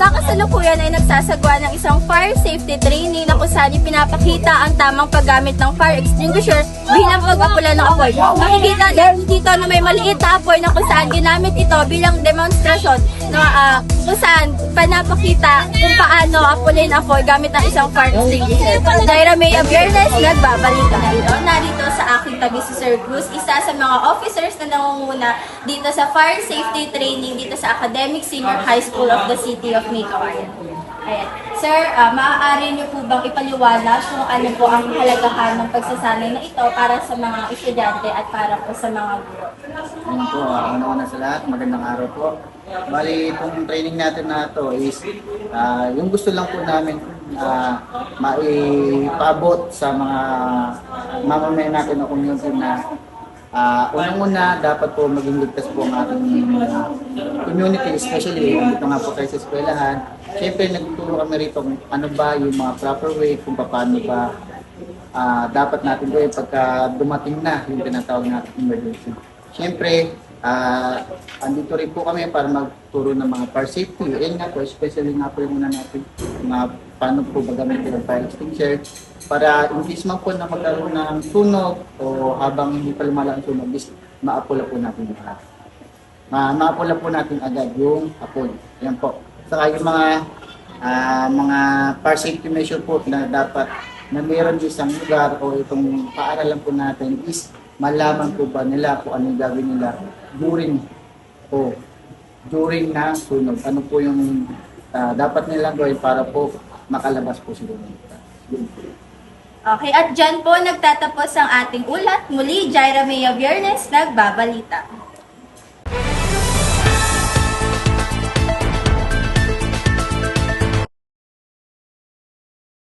Sa kasalukuyan ay nagsasagwa ng isang fire safety training na kung saan pinapakita ang tamang paggamit ng fire extinguisher bilang pag-apula ng apoy. Makikita din dito na may maliit na apoy na kung saan ginamit ito bilang demonstrasyon na kung saan pinapakita kung paano apulin apoy gamit ang isang fire extinguisher. Jaira May Abiernes, nagbabalita. Narito sa aking tabi si Sir Cruz, isa sa mga officers na nangunguna dito sa fire safety training dito sa Academic Senior High School of the City of May Kawayan. Ayan. Sir, maaari niyo po bang ipaliwanag kung ano po ang kahalagahan ng pagsasanay na ito para sa mga estudyante at para po sa mga guro? Ano po, una sa lahat, magandang araw po. Bali, itong training natin na ito is yung gusto lang po namin maipaabot sa mga mamamayan natin na community na unang-una, dapat po maging ligtas po ang ating community, especially dito nga po tayo sa eskwelahan. Siyempre, nagtuturo kami rito kung ano ba yung mga proper way, kung paano ba dapat natin gawin pagka dumating na yung tinatawag natin emergency. Siyempre, andito rin po kami para magturo ng mga fire safety. Yan nga po, especially nga po yung muna natin paano po ba gamitin ng fire extinguisher para in case man po na magkaroon ng sunog o habang hindi pa lumala ang sunog, maapula po natin lahat. Maapula po natin agad yung apoy. Yan po. Saka yung mga fire safety measure po na dapat na mayroon isang lugar o itong paaralan po natin is malaman po ba nila kung ano yung gagawin nila during na sunog. Ano po yung dapat nilang gawin para po makalabas po sila. Okay, at dyan po nagtatapos ang ating ulat. Muli, Jaira May Abiernes, nagbabalita.